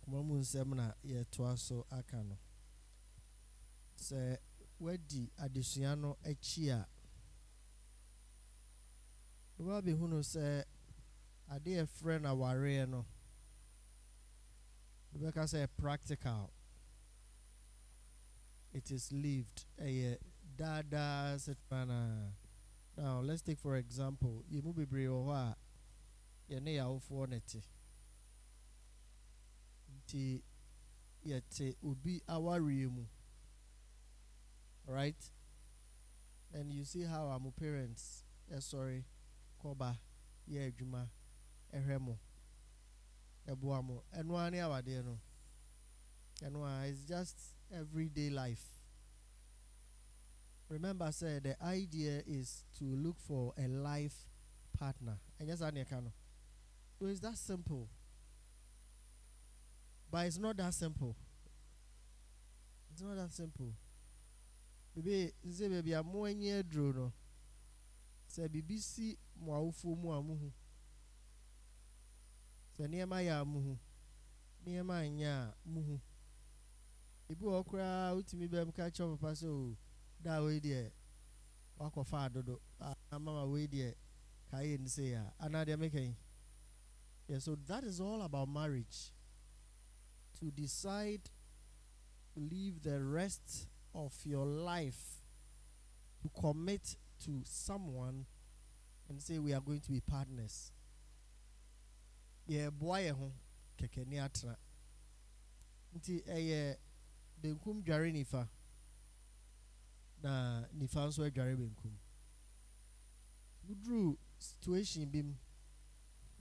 akumamu nsɛm na yɛtoa so aka no sɛ wadi adesua no akyi a wobɛba bɛhu no sɛ ade yɛfrɛ no awareɛ no wobɛka sɛ practical, it is lived, ɛyɛ daadaa setana. Now let's take for example yɛmu bebree wɔ hɔ a yɛne yɛawofoɔ ne te nti yɛte obi awareɛ mu, right? And you see how our parents sorry koba yɛ adwuma ɛhwɛ mo ɛboa mo ɛno ara ne awadeɛ no ɛno ara it's just everyday life. Remember, say the idea is to look for a life partner. And yes, so it's that simple. But it's not that simple. It's not that simple. Baby, say baby, I'm more near drone. Say BBC mwaufu muamuhu. Say niema ya muhu. Niema nya muhu. Ibu okra utimi be catch up papa so. Da way there wako fa dodo mama way there kai and say another making. Yeah, so that is all about marriage. To decide to live the rest of your life, to commit to someone and say we are going to be partners. Yeah, boy keke ni atra nti benkum dware nifa na nifa nso adware benkum. Udru situation bim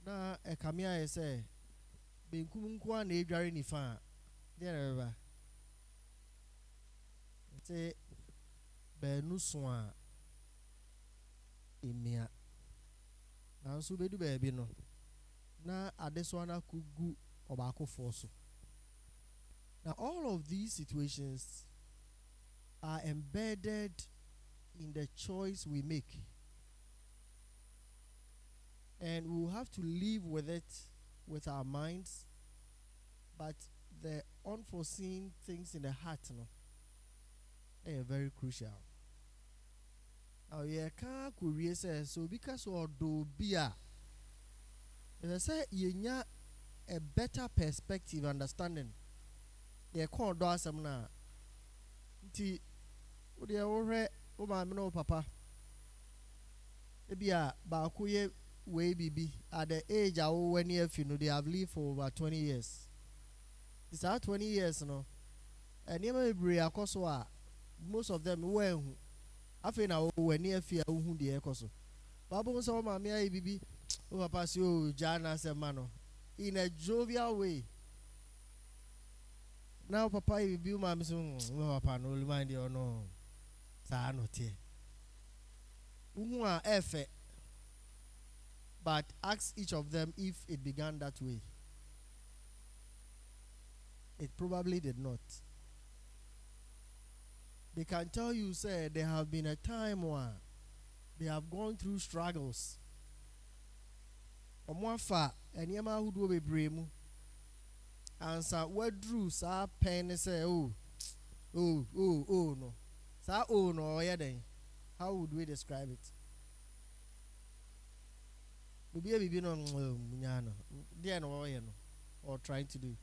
na ekamia ye say benkum nko na adware nifa there ba nti benu so a emia na nso bedu ba bi no na adeso na kugu obakofo so. Now all of these situations are embedded in the choice we make, and we will have to live with it with our minds, but the unforeseen things in the heart they are very crucial. Now you can't say so because of do bia. As I say, you need a better perspective, understanding. You can't do some na. Nti odi awore o ma me no papa ebia ba koye we bibi at the age awo wani afi no they have lived for over 20 years. It's our 20 years no eniema bebre akoso a most of them we hu afi na wani afi a hu de ekoso babo so ma me ayi bibi o papa si o jana se ma no in a jovial way. Now papa you be my papa no remind you no sa no tie a efe, but ask each of them if it began that way. It probably did not. They can tell you say there have been a time where they have gone through struggles. Omwafa enyema hudu bebre mu answer what drew sa pen say no sa no yeah then how would we describe it? Bibi no munyano there no or trying to do.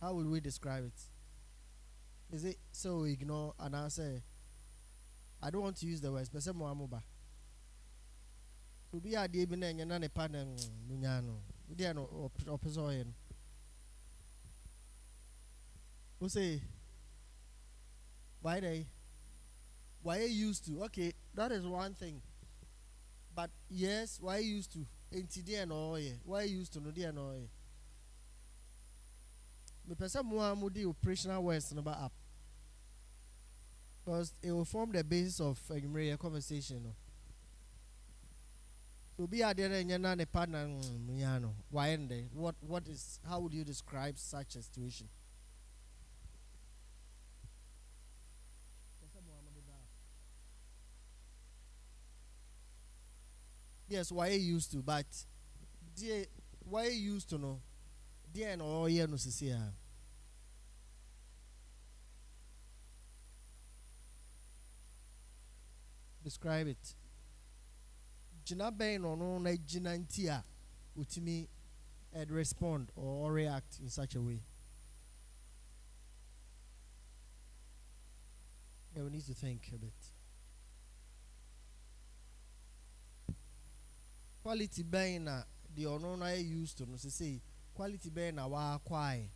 How would we describe it? Is it so ignore and I say I don't want to use the words but say mo amoba be a de bi na nya na ne pa na munyano there no opposition. Who say why you used to? Okay, that is one thing. But yes, why you used to? Enti no ye. Why you used to no there no ye. Me pesa mo amudi operational words number up. Because it will form the basis of a conversation. No? To be a there ne partner why end what is how would you describe such a situation? Yes, why you used to, but dear why used to know dear no year no see describe it. Gina ben no na gina ntia utimi and respond or react in such a way. Yeah, we need to think a bit. Quality ben na the ono na used to no say quality ben na wa kwai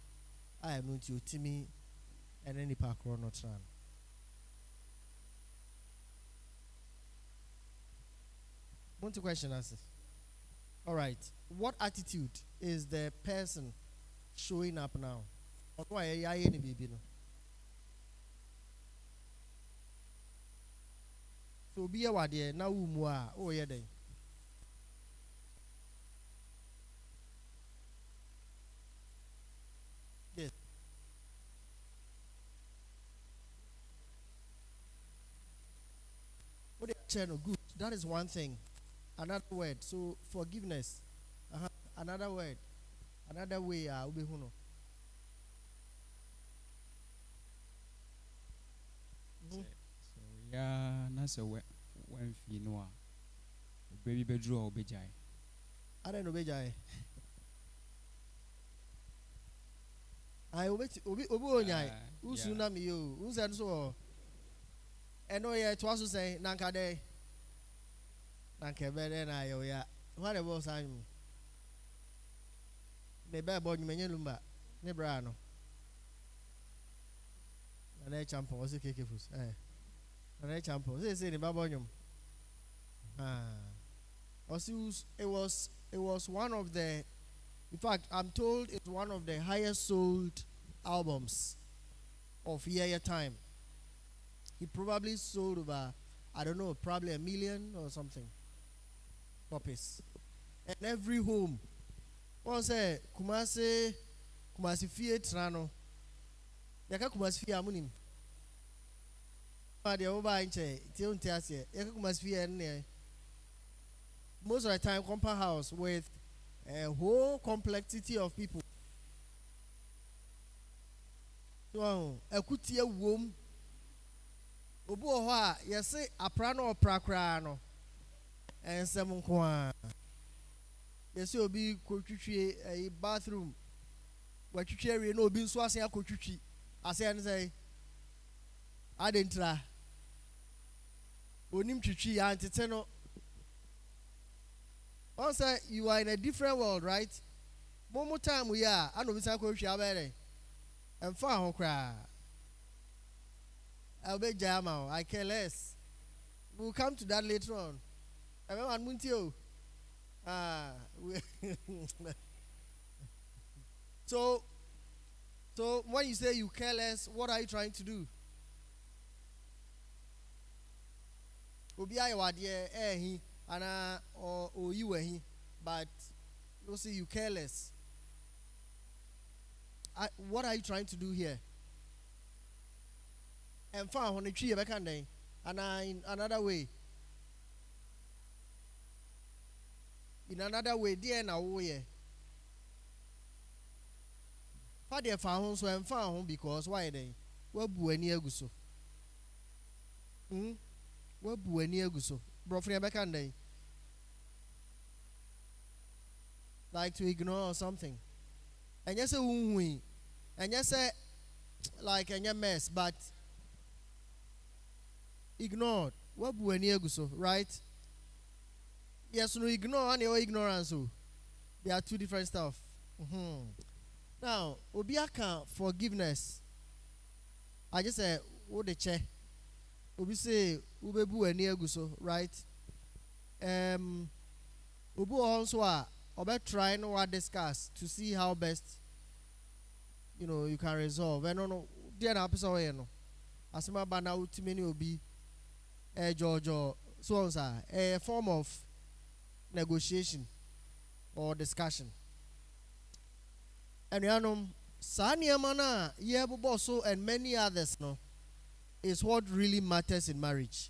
I am not utimi and any park or not run. Want to question us? All right. What attitude is the person showing up now? So be a word now. Oh yeah, then. Yes. What channel? Good. That is one thing. Another word. So forgiveness. Another word. Another way. Ube huno. So yeah, nasa when fi no baby bedroom obejai. I don't know obejai. I obi onyai. Usu na mi yo. Unsan so. Eno ye twaso say nanka dey. Nanka bede na yo ya. What about Simon? Me ba bo nyumenye lumba. Debrah no. Na champion was keke fus. Na champion. Say ne ba bo nyum. It was one of the, in fact, I'm told it's one of the highest sold albums of year time. He probably sold over, I don't know, probably 1 million or something copies. And every home, one say Kumasi Fie Trano, Yaka Kumasi Fie Amunim. But the over in Che, Tiontiasia, Yaka Kumasi Fie and most of the time, compound house with a whole complexity of people. So, a kutia womb. Obuoha, yes, a prano or pracrano, and some kwa. Yes, you'll be coachuchi a bathroom. What you cherry no bin swasing a coachuchi. I say, I didn't try. Onim chichi, antiteno. Also, you are in a different world, right? One more time we are. I know we say and far cry. I'll be Jama. I care less. We'll come to that later on. Everyone, Muntio. So when you say you care less, what are you trying to do? Obi ayo adie he ana or you were he, but you see you careless. What are you trying to do here? And found on the tree back and in another way. In another way, dear now way. Father found so and found because why they what bueni aguso. What bueni aguso. Brofre back and day. Like to ignore something. And yes, and yes, like a mess, but ignored. What bueni aguso, right? Yes, no ignore and your ignorance. They are two different stuff. Now, Obiaka forgiveness. I just say, what the che? Obi say, Ubebu and Nieguso, right? Ubu also are about trying to discuss to see how best you can resolve. And no, dear episode, Asima Bana Utimini Obi, Georgia, so on, a form of negotiation or discussion. And Sanya Mana, Yebuboso, and many others, no, is what really matters in marriage.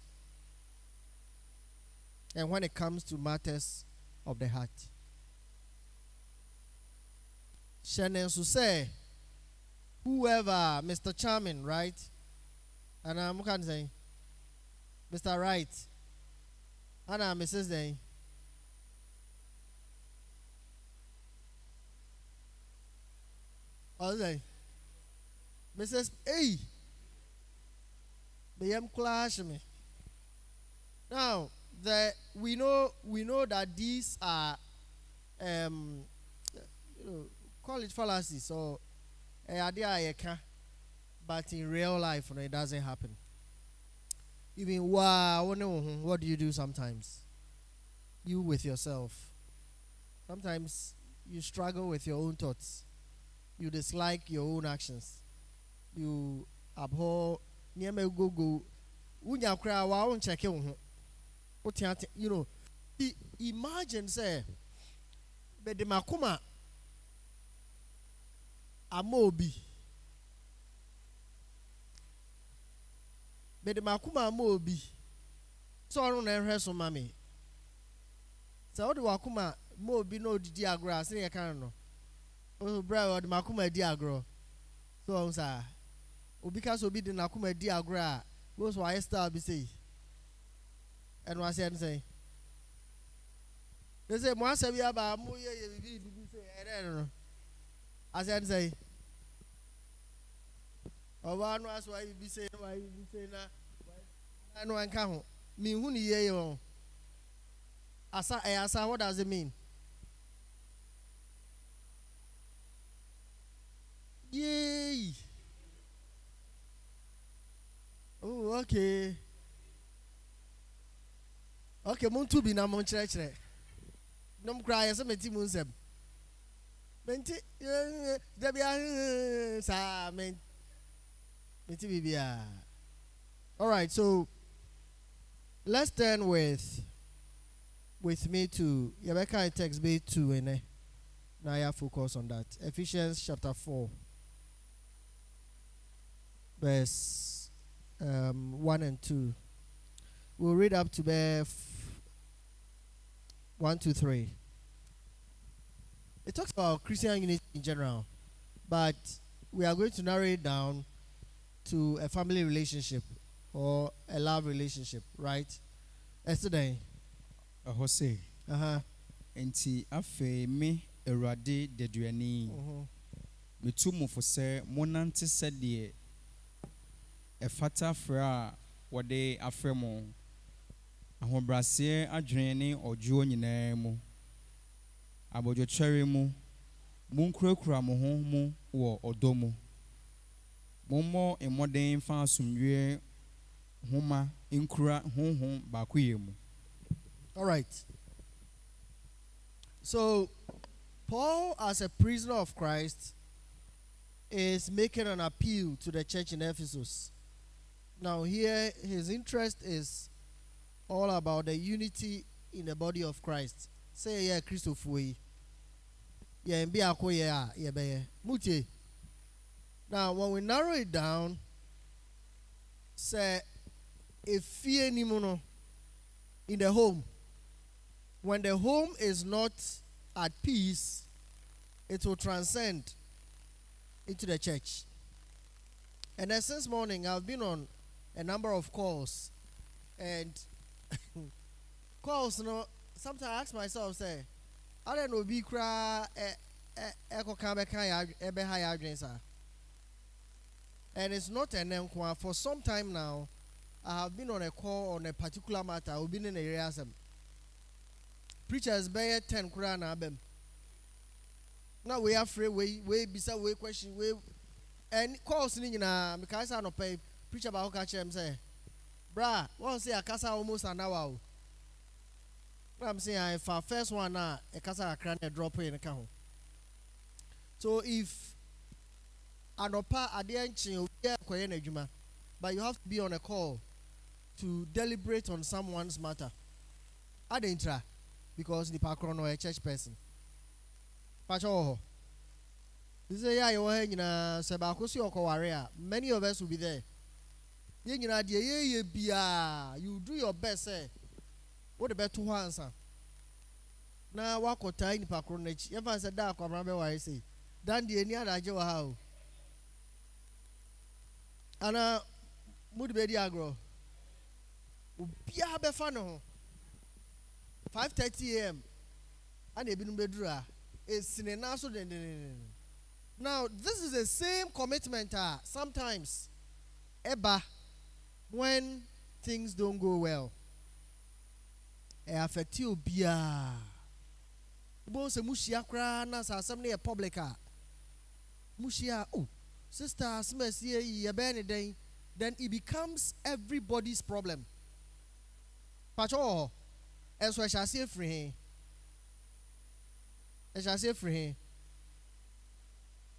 And when it comes to matters of the heart. Shenen so say whoever Mr. Charming, right? And I'm can say Mr. Right. And I'm Mrs. Day. All day. Mrs. A. The clash me. Now we know that these are call it fallacies or idea but in real life it doesn't happen. Even what do you do sometimes? You with yourself. Sometimes you struggle with your own thoughts. You dislike your own actions. You abhor go unya kra wa won check wo ho. Imagine say be de makoma amobi be de makoma amobi so ro na ehwe so mame so wo de wakoma mobi no didi agro ase ye kan no o bra wo de makoma di agro so on sa obi ka so obi de nakoma di agro a wo so I star be say and was say they say mo asabi aba mo ye bi say no I say owa no aso I be say na no anka ho me hu ni ye yo asa what does it mean? Yay. Oh, okay. Okay, mon to be na mon chere. Nom cry as a meti mun sem. Menti debia sa menti bibia. All right, so let's turn with me to Yabeka text B 2 and now I focus on that. Ephesians chapter 4 verse 1 and 2. We'll read up to verse 1, 2, 3. It talks about Christian unity in general, but we are going to narrow it down to a family relationship or a love relationship, right? Yesterday. Jose. Enti afe me erade deduani. Me tumu for say monante said de e fata fra wode afremo ahobrase adwene ojuo nyina mu abojo chere mu munkrakura mo ho mu wo odomu mommo emoden fa asumwie homa inkura honhom bakuyemu. All right. So Paul, as a prisoner of Christ, is making an appeal to the church in Ephesus. Now here his interest is all about the unity in the body of Christ. Say yeah, Christopher. Yeah, be yeah, muti. Now when we narrow it down, say if fear nimuno in the home, when the home is not at peace, it will transcend into the church. And then since morning, I've been on a number of calls, and calls, sometimes I ask myself, say, I don't know, be cry, and it's not an enquire. For some time now, I have been on a call on a particular matter. I've been in the area. Preachers bear 10 Quran abem. Now we are free, we beside we question, we and calls in because I no pay preacher about catch him say, Bra, one say a casa almost an hour. I'm saying if our first one a casa a crane drop in the account. So if anopa adianchi but you have to be on a call to deliberate on someone's matter. I didn't try because the background or a church person. Pacho. This is yeah, you're hanging a Sabacosi or Korea. Many of us will be there. You do your best, say. What about 2 answer? Now, walk or tiny background. If I said that, I say, dan the any other job how. And mood be agro. Ubia be fano. 5:30 a.m. and ebinum bedura. It's in a so now this is the same commitment. Sometimes, eba when things don't go well, it affect you bia. Bo se mushia kra na sa asem na public mushia sister smes ye be ni then it becomes everybody's problem. Pacho eso shall say free. I shall say free.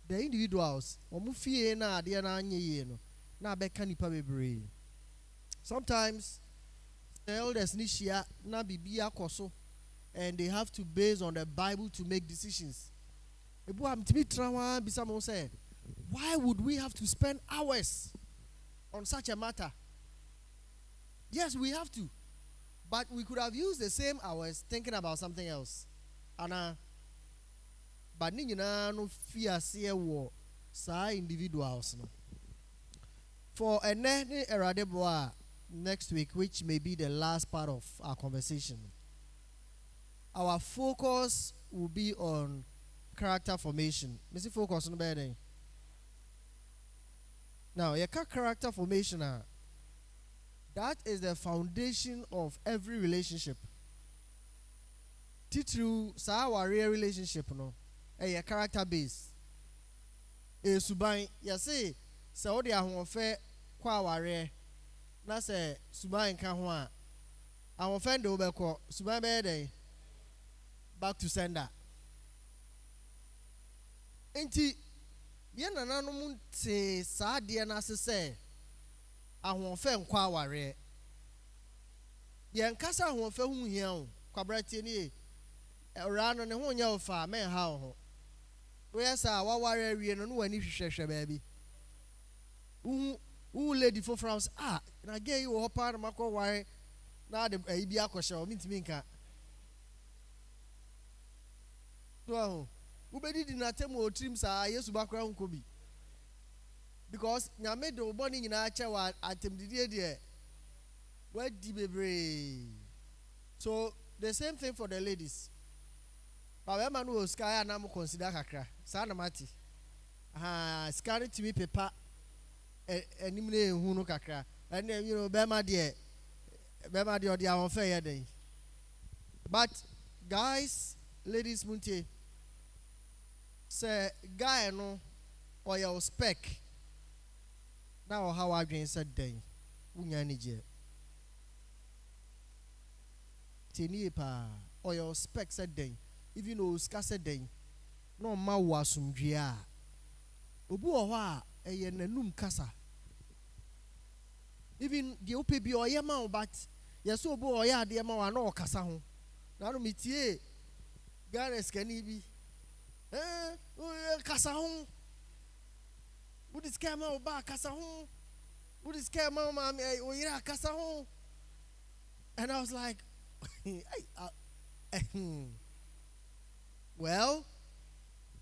The individuals omu fie na de na anye ye no na be ka nipa bebre. Sometimes the elders ni shia na bibia koso and they have to base on the Bible to make decisions. Ebu am timi trawa bisa mo say, why would we have to spend hours on such a matter? Yes, we have to. But we could have used the same hours thinking about something else. Ana but ni nyina no fear se wo sa individuals no. For ene erade boa next week, which may be the last part of our conversation. Our focus will be on character formation. Missy focus on bedding. Now, your character formation, that is the foundation of every relationship. Titru sa warrior relationship no, a character base. E suban, ya say, sa odi ahonfe kwa warrior. Na say suban ka ho a ahonfe ndo obekọ suban be dey back to sender. Enti ye nananom te saa de na se ahonfe nkwa aware ye nkasa ahonfe hu hia o kwabrate ni ora no ne ho nya ofa men ha ho we sa waware wie no wani hwehwehwe baabi lady for France na gay wo hopa na makọ ware na de bi akọhye o mintimi nka so ubedi di na temu otrim sa Yesu bakra nkobi because nyame de oboni nyina ache wa atemdidie de wadi bebre. So the same thing for the ladies. But man who sky na mo consider kakra sa na mati sky to me paper enimne hu no kakra and you know bema de odi awon fe ye den. But guys, ladies muntie say guy no or your spec now how I dream said den unya ni je tini pa or your spec said den even though ska said den no ma wo asumdwe a obu o ho a eye nanum kasa even the opebi o ye ma but yes obu o ya de ma wa na o kasa ho na no mitie ganes kani bi kasa ho would this camera ba kasa ho would this camera mama o ira kasa ho. And I was like well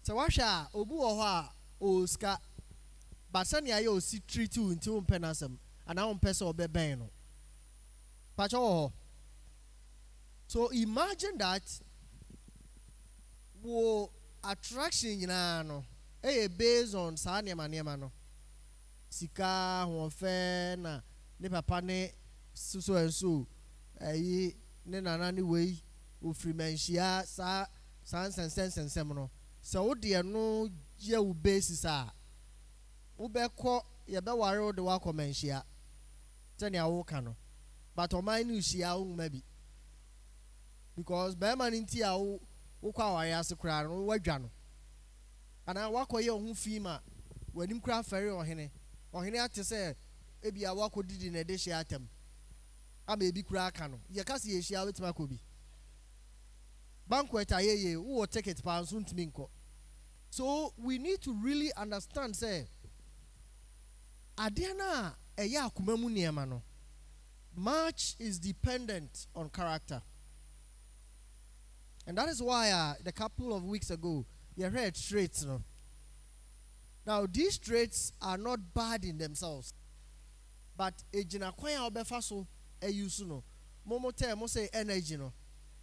so washa obu o ho a o ska but sani aye o si treat you until penasem and now person obeben no pacho. So imagine that wo attraction yina no based on sa niema no sika ho fe na ne papa ne so and so ne nana ne wei ofri manhia sa sansensensem no so wo de no ye wo basis a wo be ko ye be ware wo de wa ko manhia tani awo ka no but o man ni hia wo ma bi because be man nti a wo kwa ware ase kura no wadwa no ana wakoye ohun fima wanim kura fere ohene ate se ebia wakodidi na de hia atem ama ebi kura aka no ye kase ye hia wetima ko bi banquet ayeye wo ticket pa nso ntimi nko. So we need to really understand say ade na eya akoma mu niema no much is dependent on character. And that is why the couple of weeks ago you heard traits no Now these traits are not bad in themselves, but ejina kwan a obefa so use no momo tell mo say energy no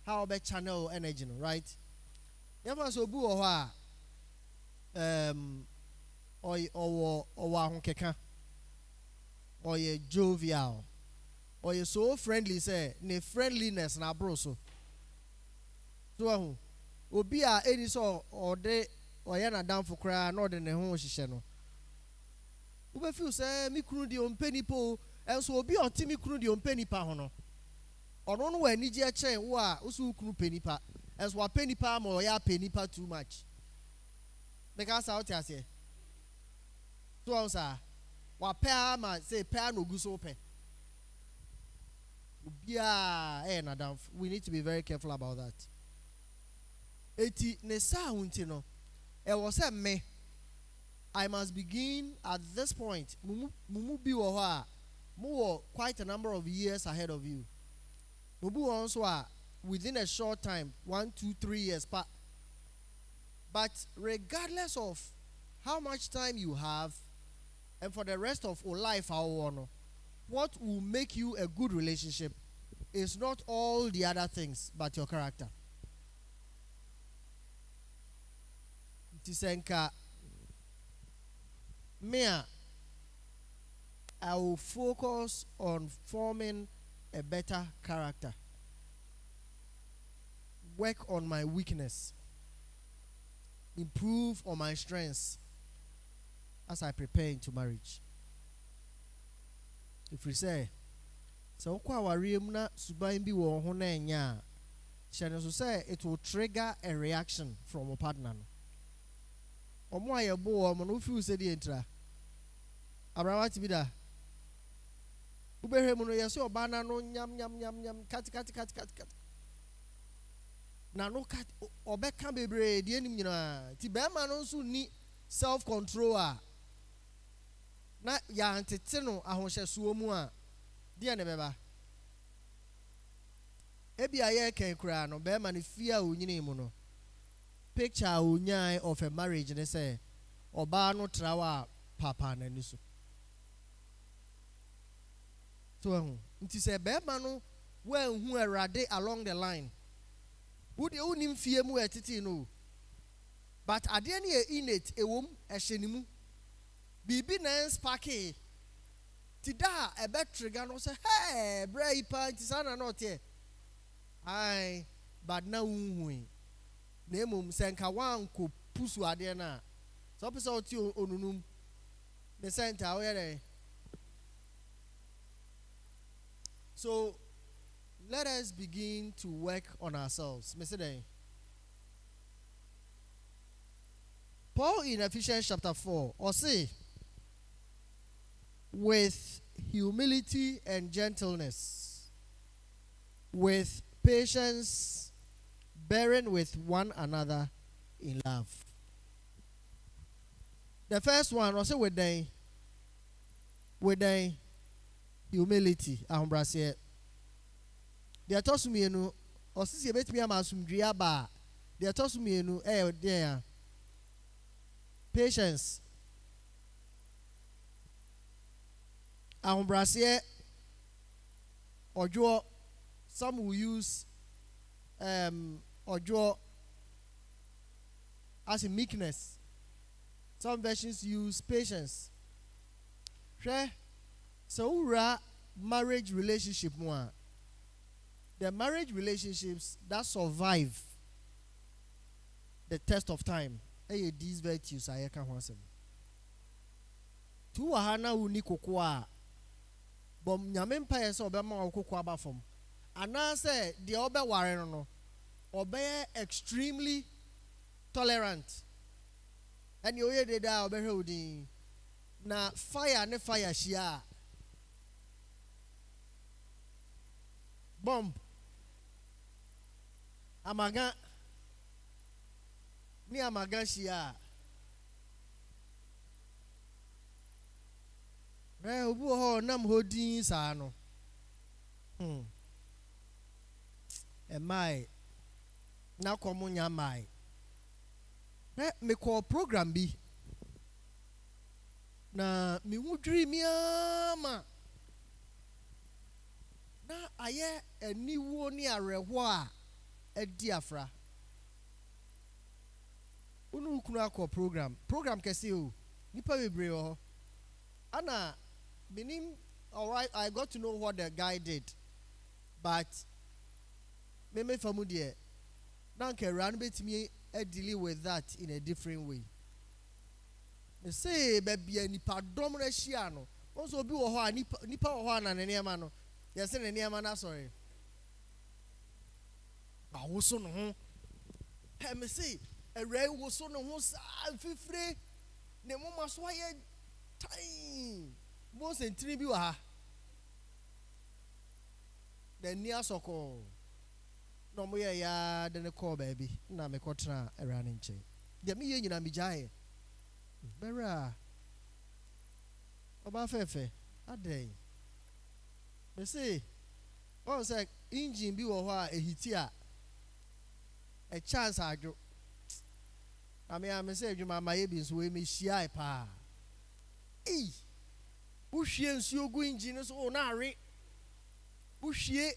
how obe channel energy no, right? Never so bu o ho a or ahokeka or ye jovial or ye so friendly say ne friendliness na bro so obi a eni so or de or ya na down for cry no de ne ho hihye no ube feel say me kunu de ompani po enso obi oti me kunu de ompani pa ho no ono no wani je chen wo a usu kunu panipa enso wa panipa ma o ya panipa too much because out here so answer wa pair ma say pair no gu so pe obia na down. We need to be very careful about that. Eti ne sa hunti no e was say me I must begin at this point. Mumu bi wo ha mo quite a number of years ahead of you. Mubu also within a short time, 1, 2, 3 years. But regardless of how much time you have, and for the rest of your life, what will make you a good relationship is not all the other things, but your character. Tisenka Mea, I will focus on forming a better character. Work on my weakness. Improve on my strengths as I prepare into marriage. If we say, so na subain bi wo ho na enya, so say it will trigger a reaction from a partner. Omo aye bo o mo no feel say the entra. Abrawa ti bi da. Ubehe mu no yesi oba na no nyam kat. Na no kat obeka bebre de anim nyina. Ti be ma no nso ni self control a. Na ya antete no ahonhye suo mu a de ne beba. Ebi aye ken kura no be ma ne fia onyini mu no. Picture unyai of a marriage and they say oba no trawa papa na niso. So nti say be ma no when hu erade along the line. Wo de unim fie mu etiti no. But ade ne e innate ewom ehyenimu. Bibi na sparky. Ti da e be trigger no say hey bra ipa nti sana no te. Ai but na unhui. Nemum senka wanko pusu ade na so pese oti onunum the center where. So let us begin to work on ourselves. Mr. Paul in Ephesians chapter 4 or say with humility and gentleness, with patience, bearing with one another in love. The first one was with the humility. Ahombrasie. The atosumienu osisi ebetimi amasumdua ba. The atosumienu there. Patience. Ahombrasie. Ojo. Some will use ojo as in meekness. Some versions use patience. So marriage relationship more. The marriage relationships that survive the test of time. These virtues I can once. Two wahana uni kokoa. Bom nyame mpa yesa obema kokoa ba fom. Ana say the obe ware no. Obey extremely tolerant. And you hear the obey holding. Na fire ne fire shia. Bomb. Amaga. Ni amaga shia. Obu ho nam hodin sa no. Emai. Na komo nya mai. Me call program bi. na me hu dwiri mi ama na aye aniwo ni areho a edi afra unu kunu akọ program kese o nipa bebre o ana meaning all right, I got to know what the guy did, but me famu de na nke ran betimi deal with that in a different way. Me say baby nipa dom na hia no onso obi wo ho a nipa wo ho a na ne niam no ye se ne niam na sorry ba wo so no ho he me say ere wo so no ho sa fifire ne mo maso aye time mo sentiri bi wa ha the near soko no mo ye ya de ne call baby na me kotra era ne nche de me ye nyina me jae bera oba fefe adai me say o say engine bi wo ho a ehiti a chance adwo me say adwuma maye bi so we me hia pa uhwie nsuo gu engine so na are uhwie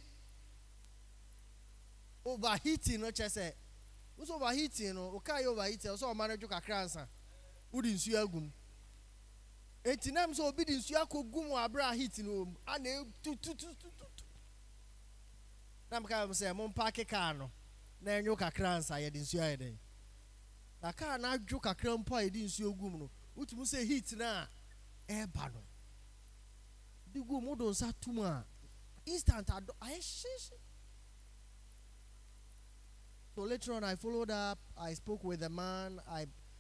overheating no chese uso overheating no o kai overheating so o manage kakra ansa udi nsuo agum etinam so obi di nsuo akogum abra heat no ana tu na mka say mo park car no na enyo kakra ansa ye di nsuo ayeden na car na adwo kakra mpo ye di nsuo gum no utumu say heat na eba no di gum mo don sa tuma instant I shish. So later on I followed up, I spoke with the man,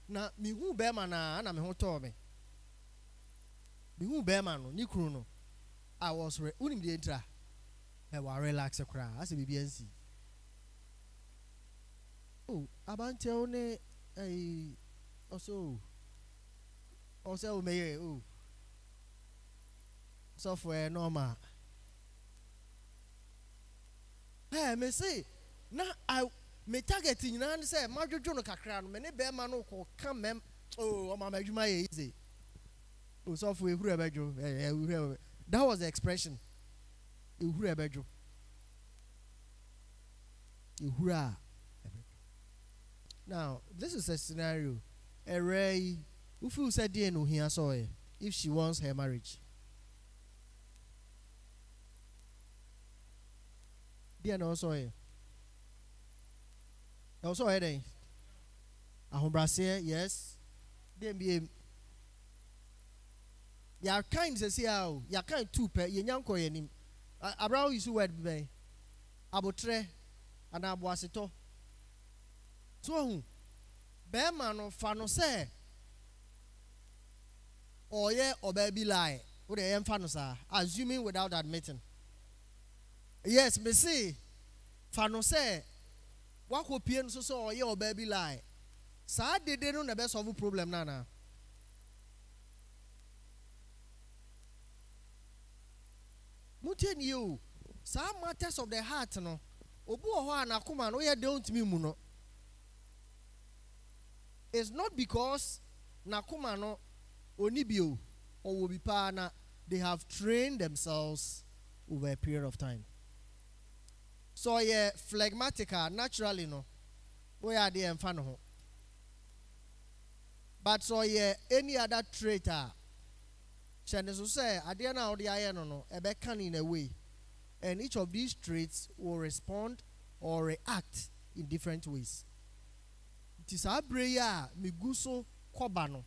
na mi hu be man na me ho to me hu be man no ni kru no I was unim de entra e wa relax kra as be biansi oh abante one also me oh software normal me say na me target nyina ne say madwodwo no kakra no me ne be ma no ko kam mem oh ma madwuma ye easy oh software ehuru ebedwo that was the expression ehuru ebedwo ehuru. Now this is a scenario Ray who said dey no hia so if she wants her marriage dey no so also heading ahombrase yes dem be ya kind say how ya kind two pe ye nyanko ye nim abraham use word be abotre ana aboaseto so be ma no fa no say oye oba bi lie wo de yem fa no sa assuming without admitting yes me say fa no say wako pie no so oye oba bi lie sa dede no na be solve problem na muteni you sa matters of the heart no obu ho anakoma no ye don't me mu no it's not because nakoma no onibio or will be pana they have trained themselves over a period of time. So yeah, phlegmatic naturally no. We are the enfano. But so yeah, any other trait Chinese will say, Adiana or the iron no, a beckon in a way. And each of these traits will respond or react in different ways. It is a prayer, miguso kobano.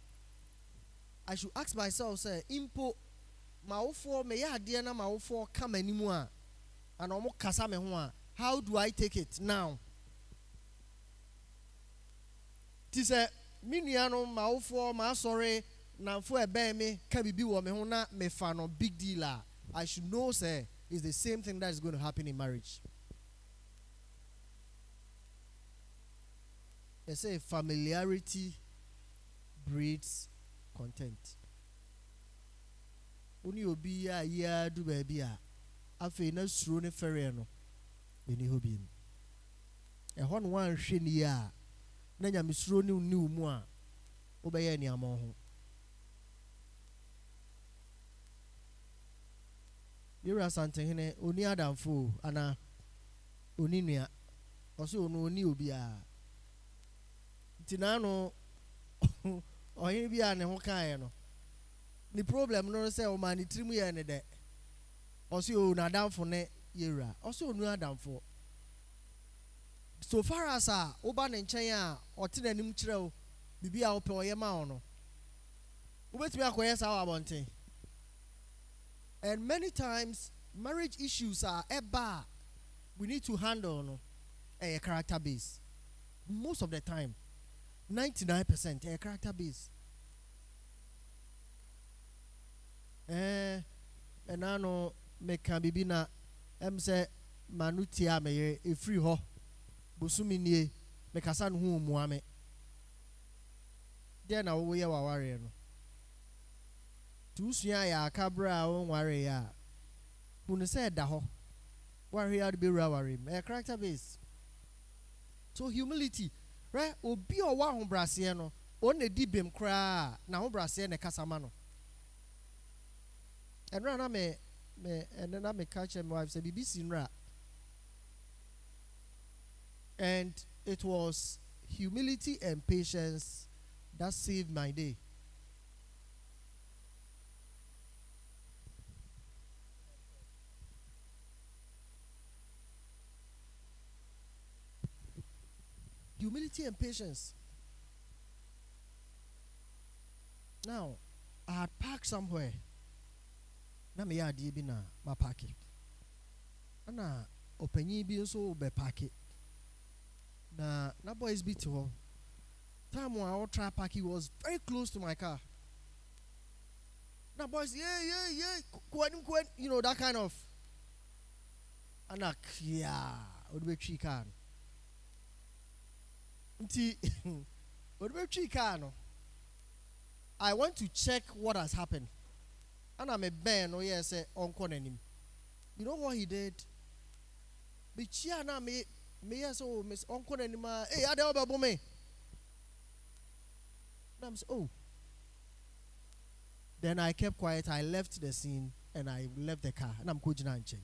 I should ask myself, say, impo maufo me ya adiana maufo come anymore. And omo kasa me ho. How do I take it now? Ti say me nuano maufo ma sorry na fo ebe me ka bibi wo me ho na me fa no big deal a. I should know say it's the same thing that is going to happen in marriage. They say familiarity breeds content. Uni obi a ya du baby a afi na suro ne fere no beni hobi no e ho no wan hwe ni a na nya mesuro ni mu a obeye ni amo ho Yura Santehene, Oni Adam Fo, Anna Oninia, also Oni Ubia. Tinano, or Ibia and Hokayano. The problem no say o man trimu ye ne de. Also na down for ne yera. Also no Adam for. So far as oba ne nchen a ote nanim kire o bibia wo pe oye ma ono. Ubetimi akoye sa abonten. And many times marriage issues are eba we need to handle no a character base. Most of the time 99% a character base. And I know me can be na say manutia me a free ho busumi nie me kasa no hu muame there na wo ye wa ware no tu sua ya akabra wo ware ya hunu say da ho ware ya be ware me character base. So humility right obi o wa ho brase no on na di bem kra na ho brase na kasa ma no. And right now, and then I catch my wife say BBC Nra. And it was humility and patience that saved my day. Humility and patience. Now, I had parked somewhere. Na me ya die bi na ma park it. Ana opanyi bi nso be park it. Na boys bi to. Time when I try park, he was very close to my car. Na boys kwen, you know that kind of. Ana yeah, would be tree car. Nti would be tree car no. I want to check what has happened. And I'm a ben, oh yes, uncle him. You know what he did? Bichia na me yes, oh Miss Uncle Anima, hey, I don't know me. And I'm oh. Then I kept quiet, I left the scene and I left the car. And I'm coaching and chain.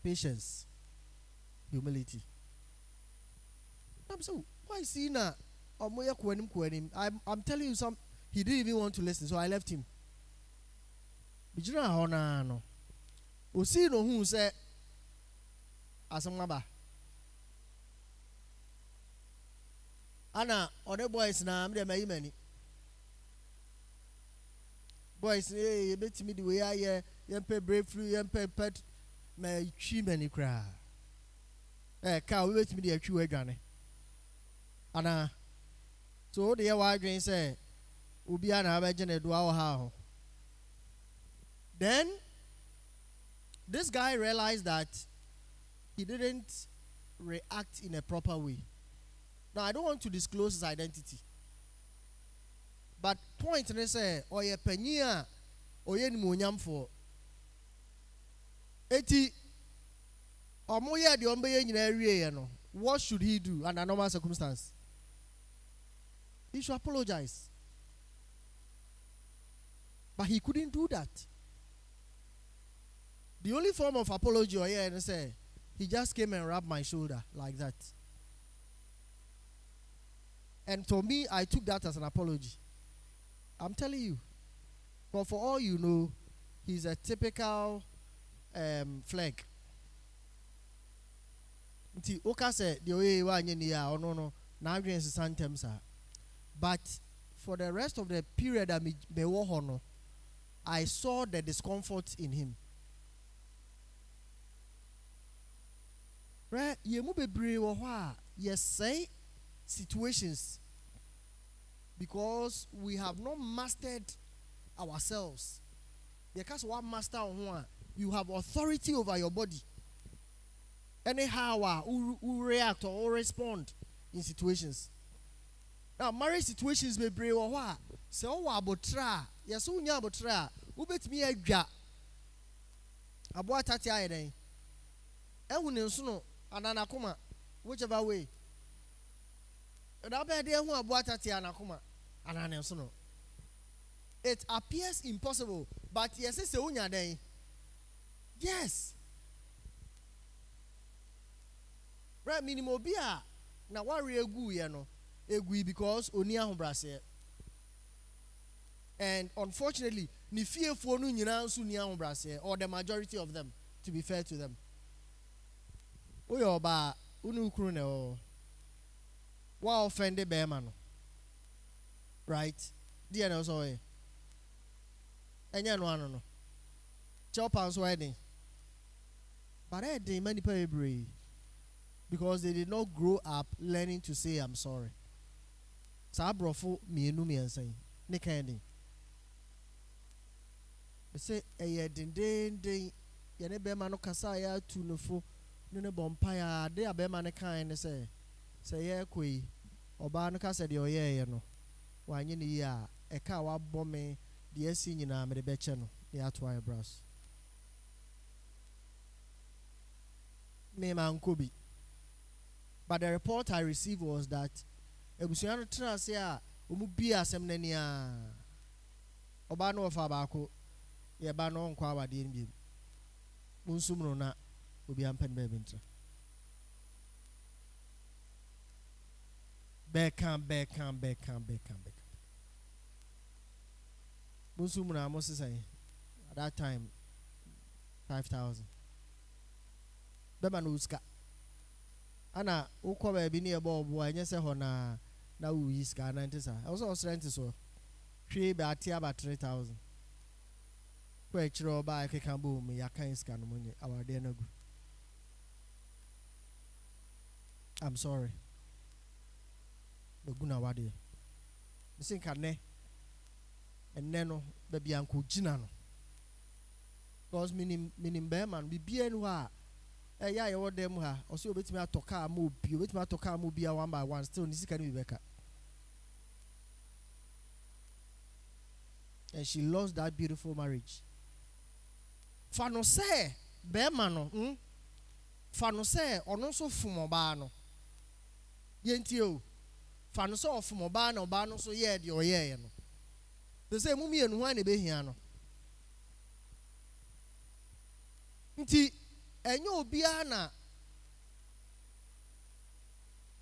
Patience, humility. I'm so why see na? I'm telling you some he didn't even want to listen, so I left him. Bijina hona no. Osi no hu say asamaba. Ana other boys na am dem many. Boys you bet me the way I yempe brave through yempe pet my chi many cry. Ka we bet me the atwi adwane. Ana so the wa adwen say obi ana abeje na do awo ha. Then this guy realized that he didn't react in a proper way. Now I don't want to disclose his identity. But point they say oye penya oye ni monyam for. Eti omoye de ombe nyina awie no. What should he do under normal circumstance? He should apologize. But he couldn't do that. The only form of apology or and say he just came and rubbed my shoulder like that. And for me, I took that as an apology. I'm telling you. But for all you know, he's a typical flag. Nti oka say the way wa nyeni ya ono no na adwen sesantem sa. But for the rest of the period that me wo ho no, I saw the discomfort in him. Right? Yemu bebre wo ho a yes say situations because we have not mastered ourselves. Because one master on you have authority over your body. Anyhow, who react or respond in situations. Now, marriage situations may break or what? So, abotra, yes, unya abotra, ubet me a ja. Abo tati ayden. Ehun nsuno ananakuma, whichever way. That be there who abo tati anakuma, anansuno. It appears impossible, but yes, it's unya den. Yes. Right, minimum bia na worry egu ye no egu because oni ahobrase. And unfortunately, ni fearful no nyina nso ni ahobrase, or the majority of them, to be fair to them. Oyo ba unu kru ne o. Wa offended be man. Right? Dear no so e. Enya no ano no. Chop and wedding. But I did many people because they did not grow up learning to say I'm sorry. Sa brofo mienu miensan. Ne kan say eye den ye ne be ma no kasa ya tu no fo ne bompa ya de abema ne kan ne say ye koi oba no kasa de oye no wanye ne yi a e ka wa bɔ me de asi nyina me de be che no ya to eyebrows me man kobi. But the report I received was that ebusuano tra se a omu bi asem nani a oba no fa ba ko ye ba no nkwa awade nbiem munsum no na obi ampan ba bintra back munsum na mo say at that time 5,000 beba no uska ana ukwa ba bi ne e bo bo anya se ho na wu iska na ntisa also rent so hwe ba atia ba 3,000 kwa chiro ba akeka bo mu ya kan iska no monye awade na gu. I'm sorry baguna wade misin kanne enne no ba bia nko gina no because minim be man bibia no ha ya ye wodem ha oso obetimi atoka ma obi obetimi atoka ma obi a one by one still nisika ni beka. And she lost that beautiful marriage. Fano say be man no fano say ono so fumo ba no yenti o fano so fumo ba no ba no so ye de oye no they say mumi enu ha na be hia no nti enye obi ana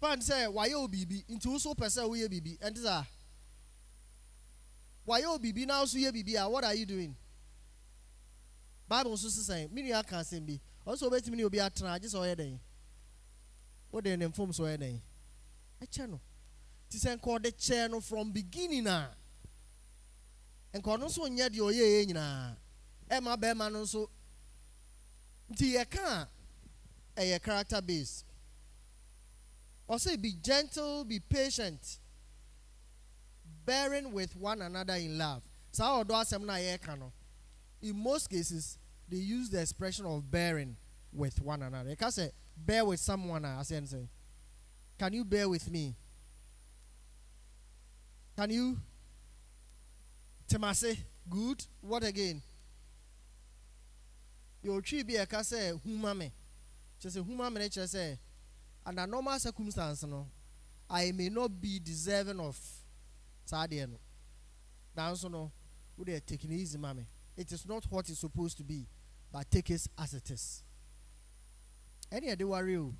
fan say waye obibi nti wo so pese wo ye bibi enti za waye obibi na so ye bibi a what are you doing? Bible so say me nua kan sem bi also betimi ni obi atena age so ye den wo den nem fom so ye den e che no ti sen ko de che no from beginning na enko no so nya de oye nyina e ma be ma no so nti ye kan a character base. Also be gentle, be patient, bearing with one another in love. So odo asem na ye kan no in most cases they use the expression of bearing with one another. You can say bear with someone as I say. Can you bear with me? Can you? Temase, good. What again? Your tree be a can say humame. Just a humame just say under normal circumstance no I may not be deserving of Sadiano. Now so no would they take it easy, mommy? It is not what it's supposed to be, but take it as it is. Any of the worry you.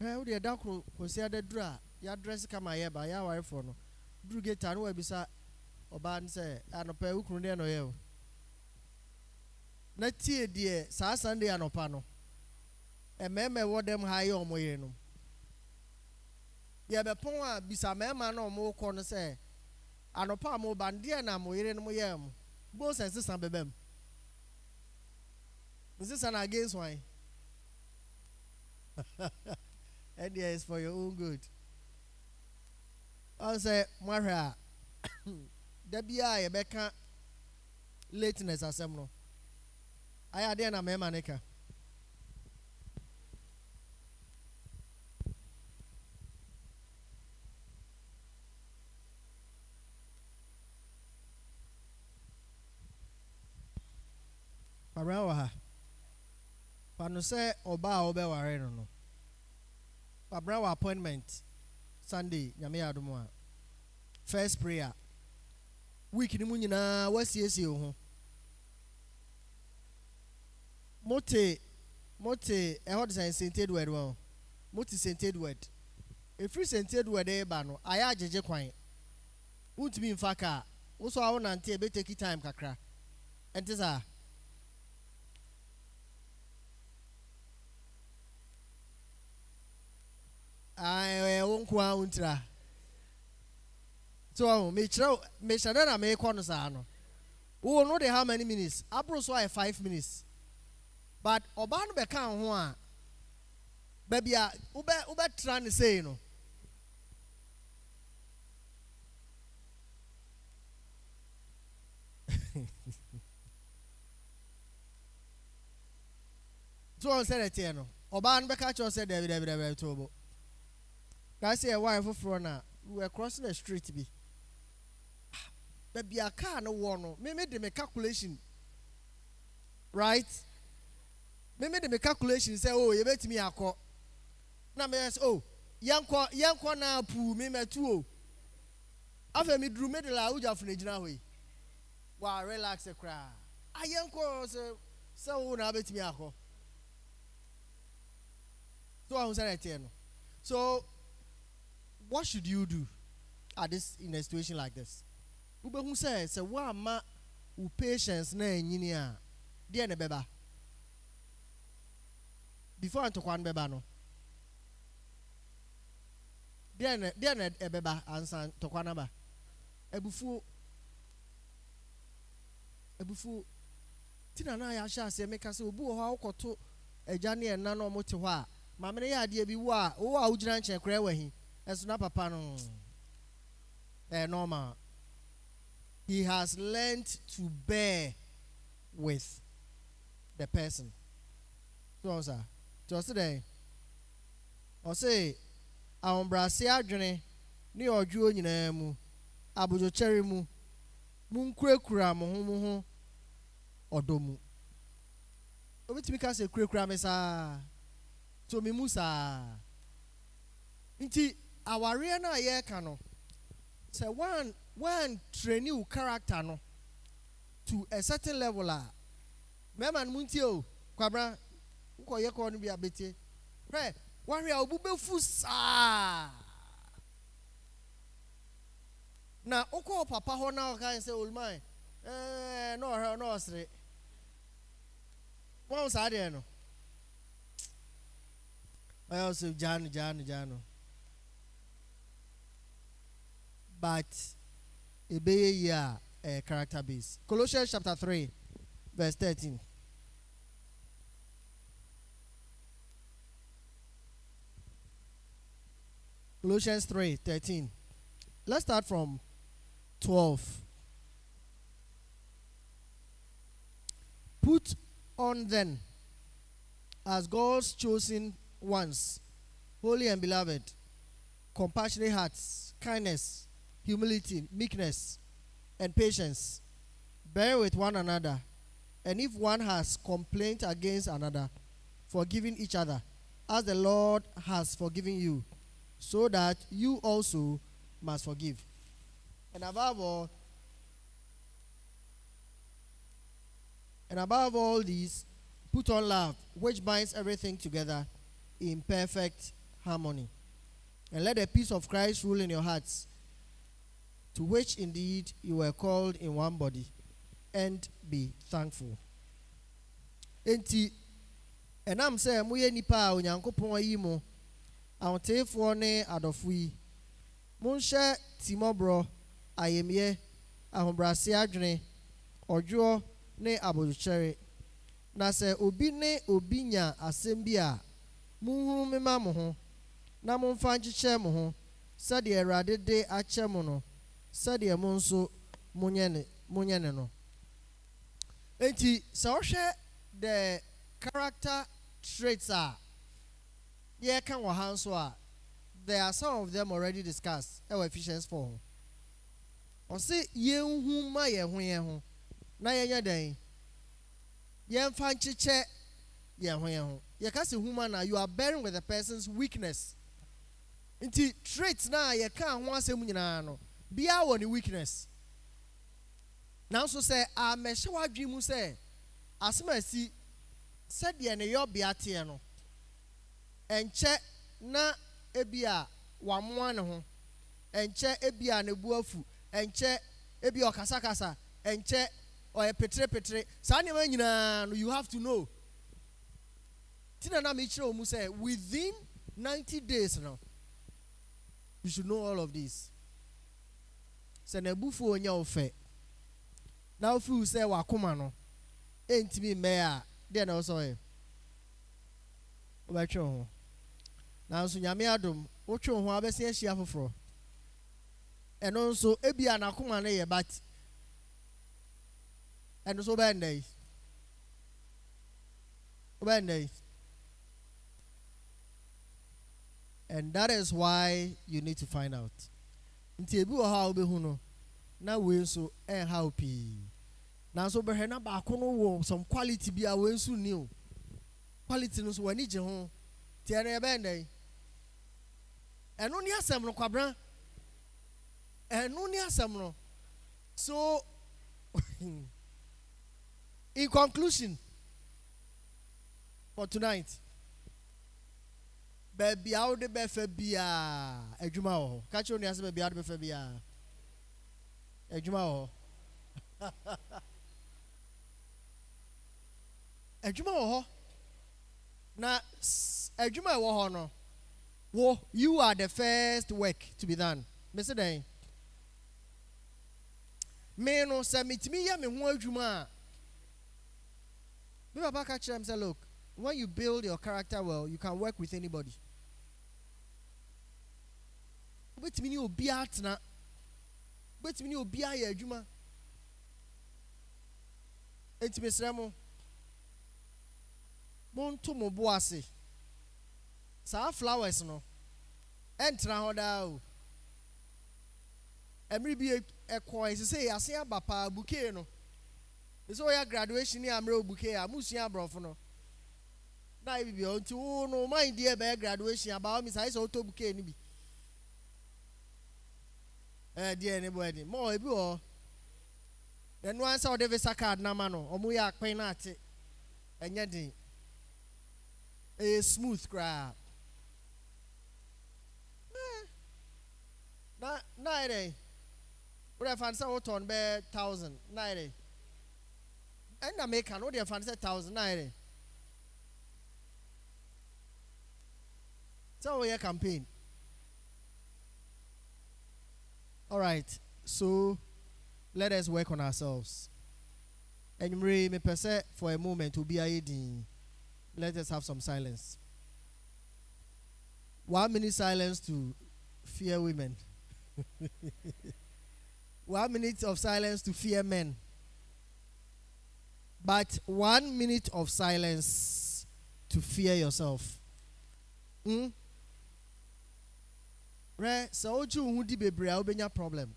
Well, the doctor was said the Debrah, your dress come my ear by your wife for no. Drew get an way beside Oban say, and a pair who couldn't know you. Not tear, dear, Sa Sunday and Opano. A member what them high on Moyeno. Yeah, but Poma be some man or more corner say. Anopa mo bandia na mo yere no mo yam bo sense san bebem this an against wine and yeah, it's for your own good. I say Maria there be a beka lateness asem no I ade na me maneka Parawa Pano say oba obe ware no. Pabrawa appointment Sunday nyame adomo a. First prayer. Week ni mu nyina wasiesi ho. mote ehod say scented word well mote scented word a free scented word eba no aya ajeje kwan untimi mfa ka wo so awo nante e be take time kakra enti sa ai wonko a untra so me chira na me ko no sa no wo no dey how many minutes abro so 5 minutes but oba no be kan ho a baby a ube try ne say no so on said it no oba no be catch us say Debbie to bo guys say wife for na we were crossing the street bi baby a car no wo no me made the calculation right me made the calculation say oh you bet me akọ na me say oh yankọ na pu me metu o afa me dru me de la uja funa gina hoyi wa relax e kra ayanko say oh na bet me akọ so I was right here no so what should you do in a situation like this ube hu say wa ma u patience na enyini a de na beba before antokwan beba no de na ebeba ansan tokwana ba ebufu tina na ya sha se meka se obu ho akoto eja ne na no mo te ho a ma me ya de bi wo a ugina nche kra wahi esu na papa no normal he has learned to bear with the person so sir just today o say awombrase adwene ne odwo nyina mu abojo chere mu munkurakura mo ho odomu obitimi ka se kurakura me sa so me musa nti aware na ye ka no say one train you character no to a certain level me man munti o kwabra uko ye ko no bia betie pre ware obubefu sa na uko papa ho na kan say olman no sre won sa de no I also Jano but a character base. Colossians chapter 3 verse 13. Colossians 3:13. Let's start from 12. Put on then as God's chosen ones, holy and beloved, compassionate hearts, kindness, humility, meekness, and patience, bear with one another, and if one has complaint against another, forgiving each other, as the Lord has forgiven you, so that you also must forgive. And above all these, put on love, which binds everything together in perfect harmony. And let the peace of Christ rule in your hearts, to which indeed you were called in one body, and be thankful. Enti enam say moye nipa onyankopon ayi mo awotefo ne adofo yi monhye timobro ayemye ahobrase adwene odwo ne abodochere na se obi ne obi nya asem bi a munhuru mema mo ho na momfa nkyeche mo ho sade Awurade de ache mo no sade mo nso munye ne no. Enti se ohwe the character traits are yeah can wa hanso a there are some of them already discussed Ephesians 4. O say yenhu ma yeho na yenya den yemfa nkyeche yeho ye ka se human na you are bearing with the person's weakness. Nti traits na ye kan ho asem nyina no bia wo ni weakness. Now so say a meshe wadwi mu say asema si said the ne yobiate no enche na ebia wamoa ne ho enche ebia ne buafu enche ebia okasakasa enche oye petre sa ne nyina no you have to know tina na me kire omu say within 90 days no you should know all of this. Se na bufu onya ofe na ofu say wakoma no entimi me a de na so e obetwe ho na nso nyame adom wotwe ho abese ahia foforo eno nso ebia na akoma no ye but eno so bendai and that is why you need to find out nti ebi wo ha obehu no na we nso how pi na so behwe na ba ko no wo some quality bi a we nso ni o quality no so wani je ho ti ere e bendai eno ni asem no kwabra eno ni asem no so in conclusion for tonight baby out the befa bia adwuma ho ka che oni ase baby out the befa bia adwuma ho adwuma ho na adwuma wo ho no wo you are the first work to be done me say den me no say mitimi ya me ho adwuma me baba ka che am say look when you build your character well you can work with anybody. Betimi ni obi atena betimi ni obi aye adwuma entime sremo monto mo boase sa flowers no entra ho da o emri bi ekon say ase aba pa bouquet no so ya graduation ni amre bouquet amusia abrofo no na bi onti no mind dey be graduation aba mi say so to bouquet ni bi dear anybody more ebi o then one say o de visa card na ma no omu ya akpen na ate enye din smooth cra na ere we fan say o ton be 1000 na ere and na make no dey fan say 1000 na ere so we campaign. All right, so let us work on ourselves. And me perceive for a moment to be a let us have some silence. 1 minute silence to fear women. 1 minute of silence to fear men. But 1 minute of silence to fear yourself. Re so oju hu di Debrah obenya problem.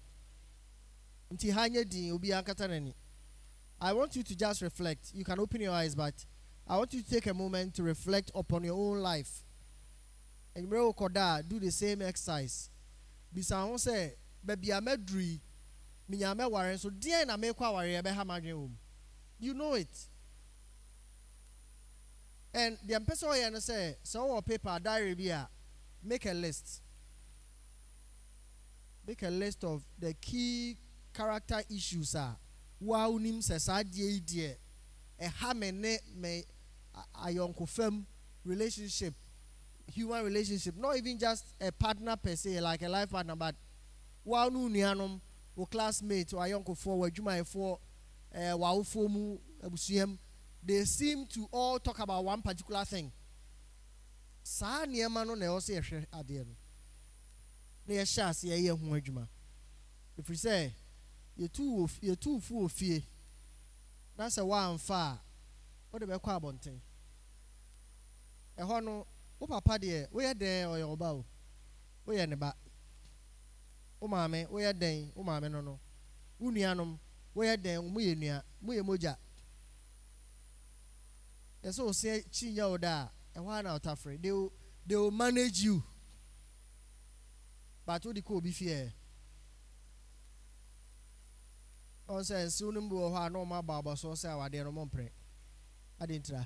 Nti hanye din obi ankata nani. I want you to just reflect. You can open your eyes, but I want you to take a moment to reflect upon your own life. And you koda do the same exercise. Bisa ho say baby amedri minya me ware so dia na me kwa ware be ha madwen. You know it. And the person here say so paper diary bia make a list. Make a list of the key character issues wa unim se sadie die e ha me ayonko fam relationship, human relationship, not even just a partner per se like a life partner, but wa nu nuanom wo classmate wa ayonko for wa adwuma for wa wofo mu abusuam, they seem to all talk about one particular thing. Sa niema no na o se ehwe ade no na ye shas ye ho adwuma. If we say you too fu ofie na say wa amfa o de be kwa abonten e ho no wo papa de wo ye den o ye oba o wo ye ne ba wo maame wo ye den wo maame no wo nuanom wo ye den mo ye nua mo ye moja eso o se chinya o da e ho na otafre they will manage you. But what the ko be fear. On says soon mbo ha no ma baba so say awade no mompre. Adintra.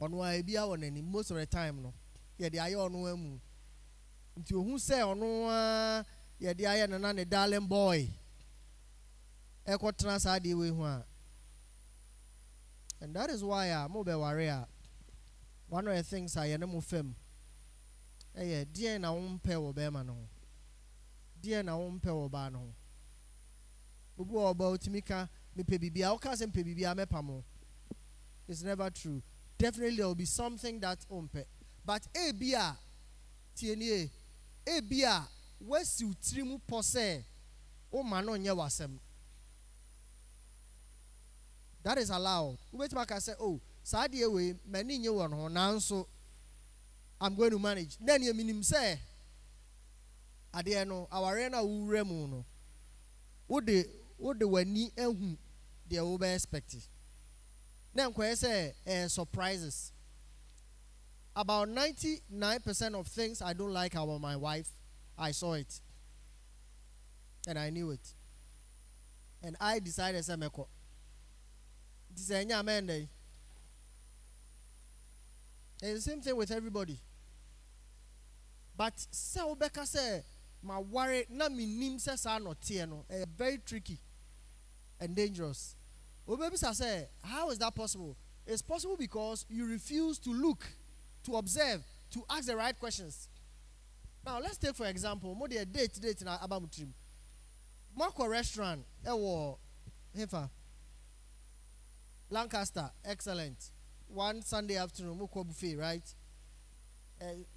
ono a bia won ani most of the time no ye de aye ono amu nti ohun say ono a ye de aye na ne darling boy ekotra sa de we hu a. And that is why mo be worry one of the things I am fam dear na wompe wo be ma no dear na wompe wo ba no bubu oba otimika me pe bibia o ka se pe bibia me pamo. It's never true. Definitely there will be something that wompe, but bia tienie bia wesi utrimu pose o ma no nye wasem. That is allowed. Ubeti can say, oh, Sadia way, many new one, so I'm going to manage. Then you mean say, Adiano, our arena will remuno. Would they were ni and they over expected. Then, say, surprises. About 99% of things I don't like about my wife, I saw it. And I knew it. And I decided, Sameko. It's the same thing with everybody. But so Becca say, my worry, na me nim says are not no, very tricky and dangerous. Oh, baby, say, how is that possible? It's possible because you refuse to look, to observe, to ask the right questions. Now, let's take for example, more a date in Abamutrim. Marco restaurant, Hefa. Lancaster, excellent. One Sunday afternoon, Moko buffet, right?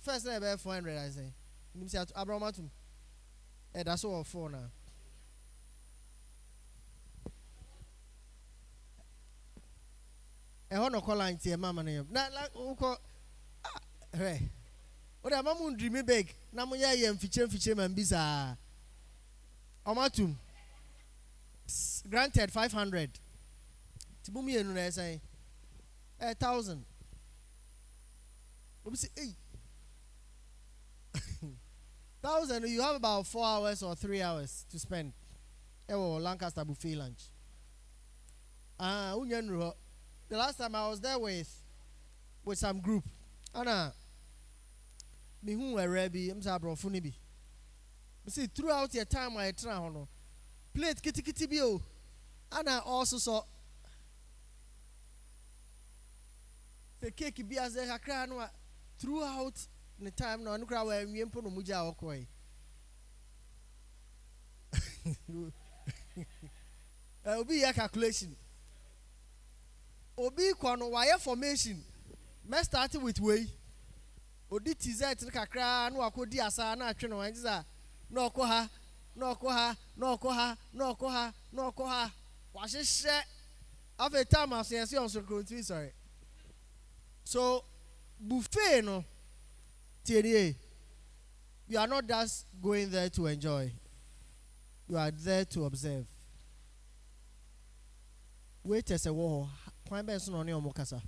First day about 400, I say. You say Abramatum. That's all for now. I want to call line to your mama name. Not like Uko. Hey, what a mamun dreamy bake. Namuya yam feature and bizarre. Omatum. Granted 500. Tibumi and say 1,000. What say 1,000? You have about 4 hours or 3 hours to spend. Lancaster buffet lunch. The last time I was there with some group. Anna, me who were ready. I'm sorry, Funibi. See, throughout your time I try on plate kitty bio. Anna also saw. The cake be as they have cried throughout the time. No, no crowd where we put no muja or koi. There will be a calculation. Obi kwano wire formation. Me started with way. Odi tizet no kakra no akodi asa na atwe no anza. No koha, no koha, no koha, no koha, no koha. Wahye after time as you see on so sorry. So, buffet, no, you are not just going there to enjoy. You are there to observe. Wait as a war. Quite best on your mocasa.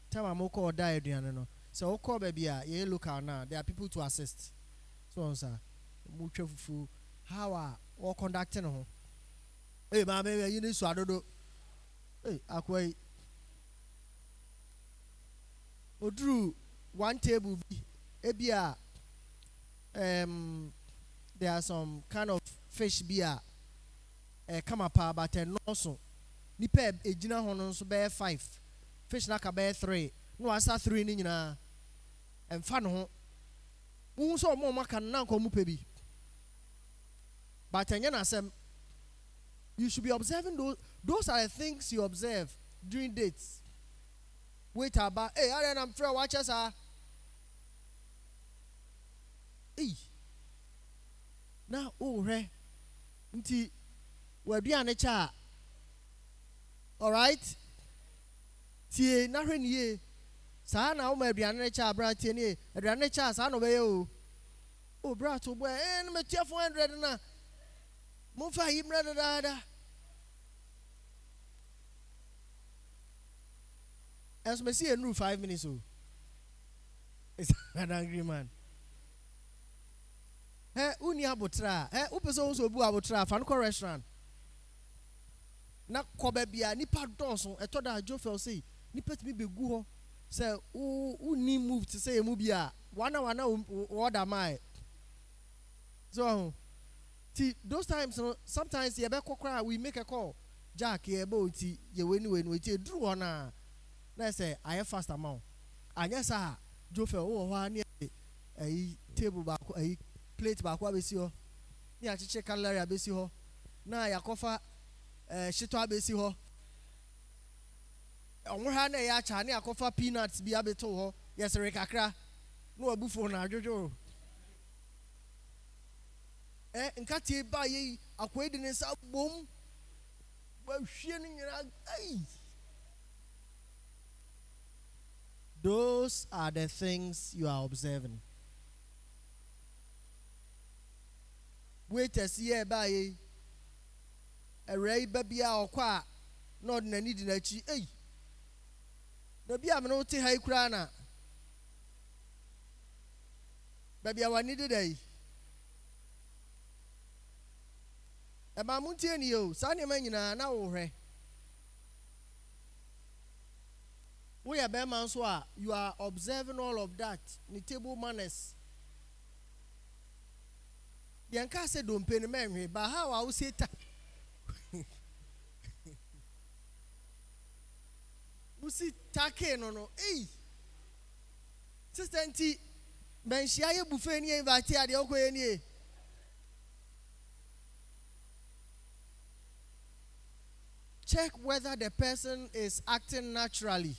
Time I'm or die, no. So, call baby, you look out now. There are people to assist. So, sir, how are all conducting? Hey, mamma, you need to do. Hey, Aquay. Odru one table ebia there are some kind of fish beer come up but no so nipa ejina ho no so be 5 fish na ka be 3 no asa 3 ni nyina emfa no ho wo so mo maka na nko mu pebi but enya na asem you should be observing those are the things you observe during dates. Wait about hey, I am free watchers are hey now oh re nti we bia na cha all right tie na hwe nie sa na o ma bia na cha bra tie nie bia na cha sa no be o oh bra to boy na me 400 na mo fa himra da as me see a new 5 minutes. It's an angry man. Hey, uni abotra. Hey, upeso unso bu abotra. Fanko restaurant. Na kobe bia nipa donson. Eto da jo fel say nipa timi be gu ho say who need move to say move ya one order my so see those times sometimes you be cry we make a call Jack ye bo ti ye when we drew on na say I have fast amount anya sa jofe wo ho ani table back plate back wa besi ho ni a cheche calorie abesi ho na ya kofa shito abesi ho onwha na ya cha na akofa peanuts bi abeto ho yesere kakra na obufo na adwojo nkati ba yi akwedi ne sa bom ba hwie ni nyina ai. Those are the things you are observing. Wait to see a by a ray baby or qua, not in a need in a chi. Eh, no be a no tea high crana. Baby, I needed a mamunti and you, Sunny Manina, now. We are Bemanswa, you are observing all of that. Ni table manners. The anka said don't pay the memory, but how I will say that. You see, take no. Hey, Sister Auntie, ben shia buffet ni invite at the Okoye. Check whether the person is acting naturally.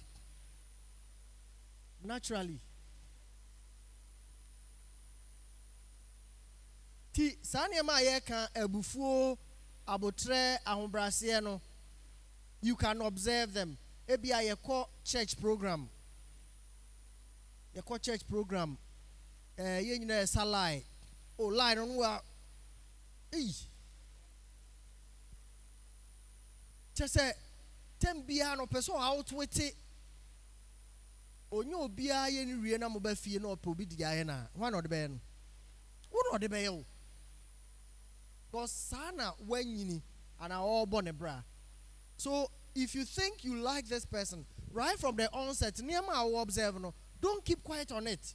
Ti sanya ma ye kan ebufuo abotre ahombrase no you can observe them. Ebia ye call church program ye nyina salai o line no wa chese tembia no person outwit onyo obia ye ni wie na mo ba fie na obi di ya na one of the ben one of the ben because sana wanyini and all born a bra. So if you think you like this person right from the onset near my observe no don't keep quiet on it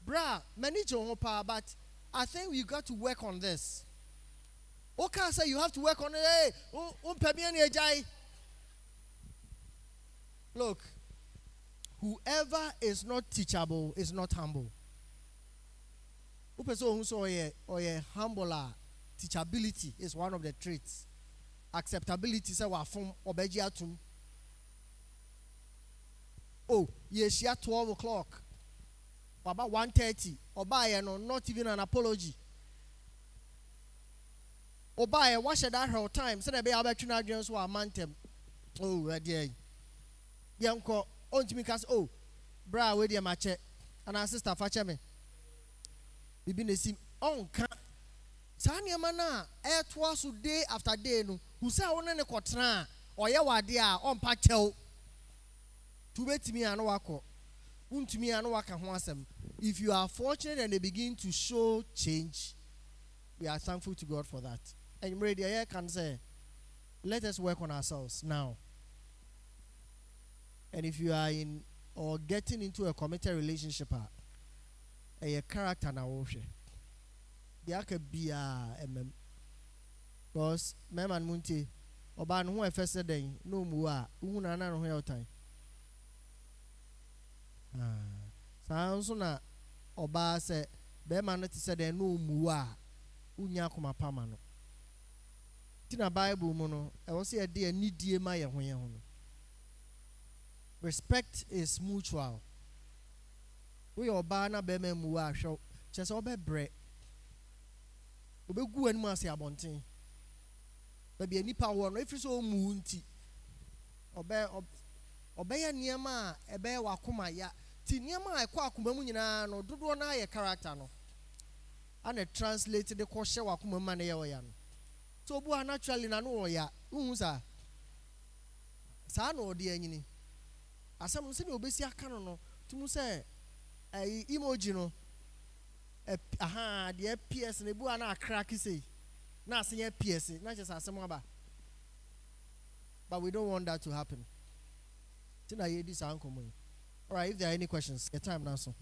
bra manage your power but I think you got to work on this. Okay, say you have to work on it. Hey, look, whoever is not teachable is not humble. Or humble teachability is one of the traits. Acceptability say wa from obejiatum. Oh, yes, 12 o'clock. About 1:30. Obaye no, not even an apology. Obaye, what should that whole time? So they be able to not just one mantem. Oh, ready. Yanko, on to me, cause oh, bra, where the match and our sister fetch me. Bibi ne sim on ka. Sanya mana air twice day after day no. Who say one ne kwatra or ye wade a on pa chew. To bet me an wako. Untumi an waka ho asem. If you are fortunate and they begin to show change, we are thankful to God for that. And ready, I can say, let us work on ourselves now. And if you are in or getting into a committed relationship, a character na worship. There could be a because Mem and Munti, Oban who I first said, no mua, una no hair time. Sounds na Oba said, Beman said, no mua, unya kuma pamano. Tina Bible mono, I was here dear need dear Maya when respect is mutual. We Oba na Beme mua show, just obe bread. Obe gu and mercy abontin. Baby, any power, if you so moonty. Obey a niama, a bear wakuma ya. Tiniama, I quack mumunina, no do na a character no. And it translated the kosher wakuma manayan. So, boy, naturally, no ya, unza. Sano, dear Nini. As some say, Obesia canono, to say, a emojino. The PS and the buana cracky say. Nothing a PS, not just as some about. But we don't want that to happen. Tina ye this uncle. All right, if there are any questions, your time now, so.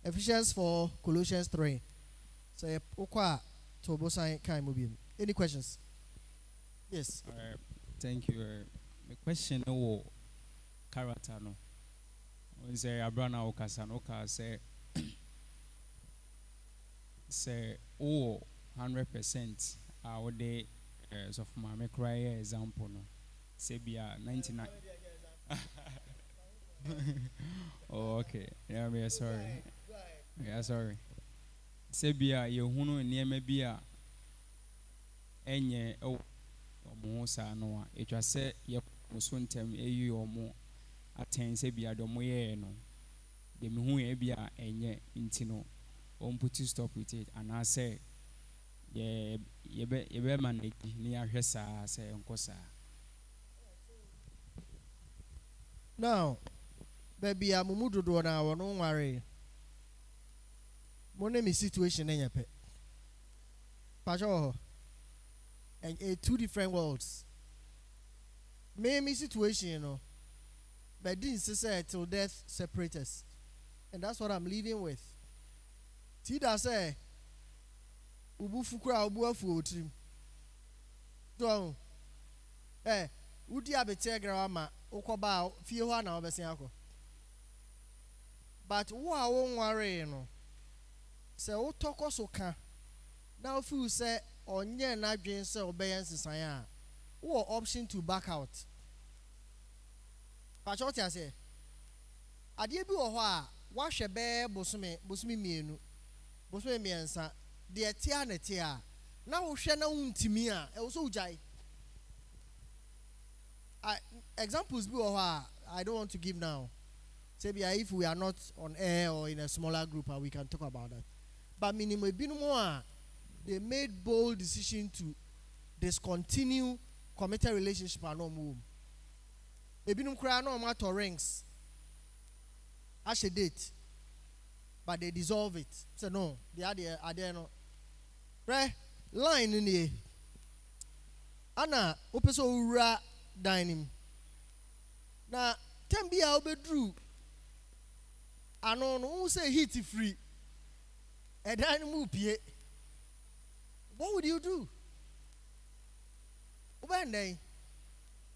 Ephesians 4, Colossians 3. So, any questions? Yes. All right. Thank you. The question is character no. We say Abrana Okasanoka say 100% our day of my cry example no. Say be 99. Oh, okay. Yeah, me sorry. Yeah, sorry. Say be you hunu niema bia enye omo sa no a etwa se ye muso ntem eyi omo atense bia do mo ye no de me hu e bia enye ntino on put stop with it and I say ye be manage ni ahwe sa se nkosa. Now, baby, I'm mudu na wono nware. Mo name situation enye pe. Pajo and two different worlds. Me situation, you know. But didn't say till death separate us. And that's what I'm living with. Tida say ubu fukura ubu afu otrim. So udi abete grama ukoba fie ho na obesen akọ. But wo a wo nware no. Se wo toko so ka. Now feel say onye na dwen say obeyan sisan a wo option to back out. Pacho ti ase. Ade bi wo ho a wa hwe be bosome mienu. Bosome miensa de tia na tia. Na wo hwe na untimi a e wo so ujai. Examples bi wo ho a I don't want to give now. Say if we are not on air or in a smaller group we can talk about that. But minimum binimo they made bold decision to discontinue committed relationship and no move. Ebinum kura no matter rings. As a date. But they dissolve it. So no, they are there no. Right? Line in the Anna opeso ura dining. Na tembia obedru. Ano no say heat free. A dining move pie. What would you do? When they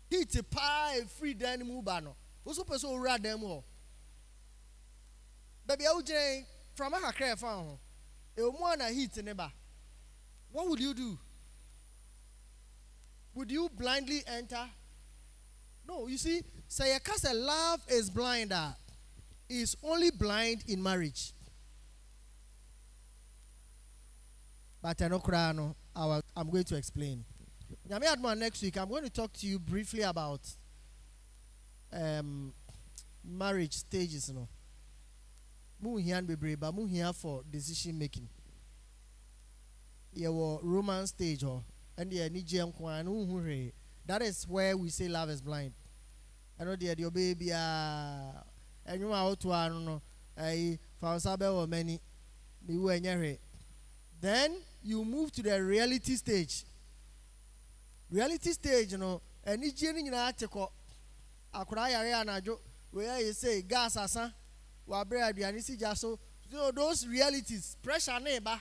heat a pie free dining move bano. Also person ura them all. Baby OJ from a craft found. A woman heat neighbor. What would you do? Would you blindly enter? No, you see, say a love is blind. Is only blind in marriage. But I know I'm going to explain. Next week, I'm going to talk to you briefly about marriage stages. You know, mu here be brave, but mu here for decision making. Your romance stage or and the Nigerian kwan. That is where we say love is blind. I know your baby and you are out to know I found sabe or many then you move to the reality stage. Reality stage, you know, and each year in article akura yare anajo where you say gas asa wa bre aduane si jaso. So those realities pressure neighbor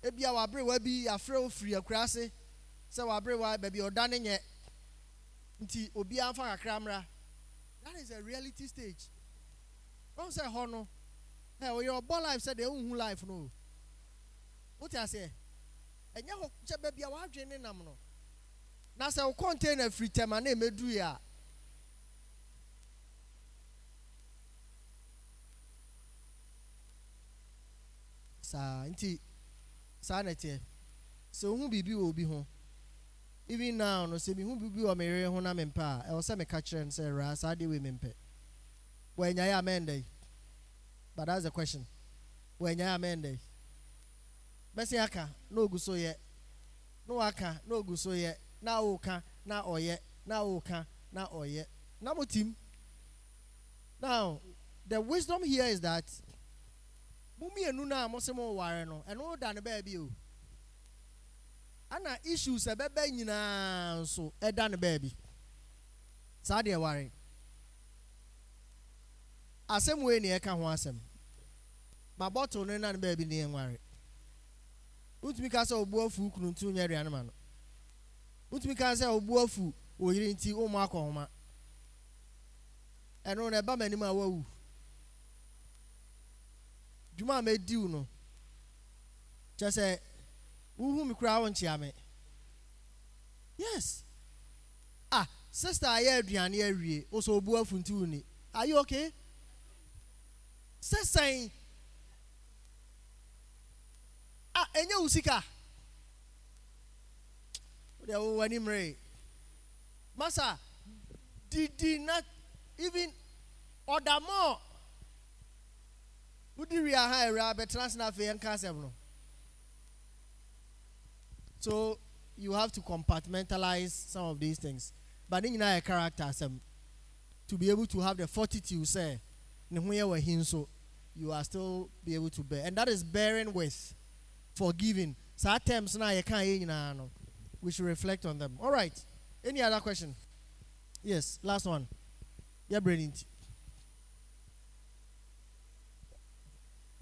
ebia wa bre wa bi afre free akura se say wa bre wa baby odane nye nti obi anfa kakra mra. That is a reality stage. Don't say hono. Hey, your born life said they own life no. What I say? And you have baby a wife in no. Now say contain a free time and name do ya. Sa nti sanity. So who be will be home. Even now, no say me who be or me ho na mempa. I was say me catch and say ras I dey we mempe. When ya amende. But that's the question. When ya amende. Besi aka no gu so ye. No aka no gu so ye. Na oka na oye. Na oka na oye. Na motim. Now, the wisdom here is that mumi enu na mo se mo ware no. Eno da ne baby o. Ana issues ebebe nyina so eda ne baby. saa deɛ ware asɛm wei ne ɛka ho asɛm ma bottle no na ne baabi ne ɛnware wotumi ka sɛ obu afu kunu nti nyɛ aduane ma no wotumi ka sɛ obu afu oyiri nti ụmụ akɔ homa ɛno na ɛba m'anim a wawu dwuma a mɛdiw no kyɛ sɛ wohu me koraa wo nkyea me yes sister ayɛ aduane awie wo sɛ obu afu nti wo ni are you okay sɛ sɛn ɛnyɛ wo sika deɛ wo w'ani mmerɛ masa did not even order more wodi wi aha awura bɛtena se na afei yɛnka asɛm no so you have to compartmentalize some of these things but ne nyinaa yɛ character asɛm to be able to have the fortitude say ne ho yɛ wɔ hi nso you are still be able to bear and that is bearing with forgiving saa terms na yɛka yɛ nyinaa no we should reflect on them. All right, any other question? Yes, last one. Yeah, brilliant.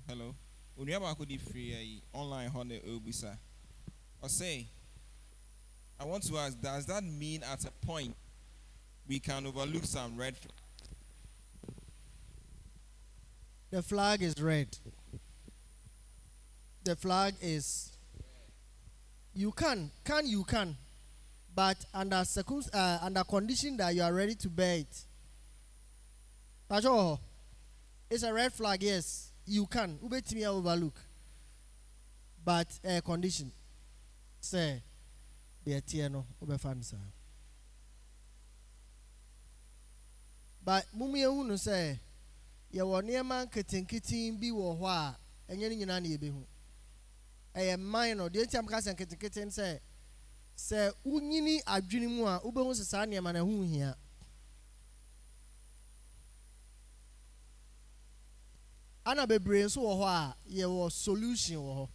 Hello. Unyaba could free online honey obisa. Or say, I want to ask, does that mean at a point we can overlook some red flags? The flag is red. The flag is you can, but under under condition that you are ready to bear it. That's all. It's a red flag, yes. You can. Ubetimi overlook. But condition. Say, be a tiano, ubefansa. But mumi unu say, ya waniema ketinkitin bi wo hwa enye ni nyina na yebehu. A minor, the entire cast and kitten say, Unyini adwini mu a ubehu se saa nneɛma na hu hia. Ana bebree nso wɔ hɔ a yɛwɔ solution wɔ hɔ.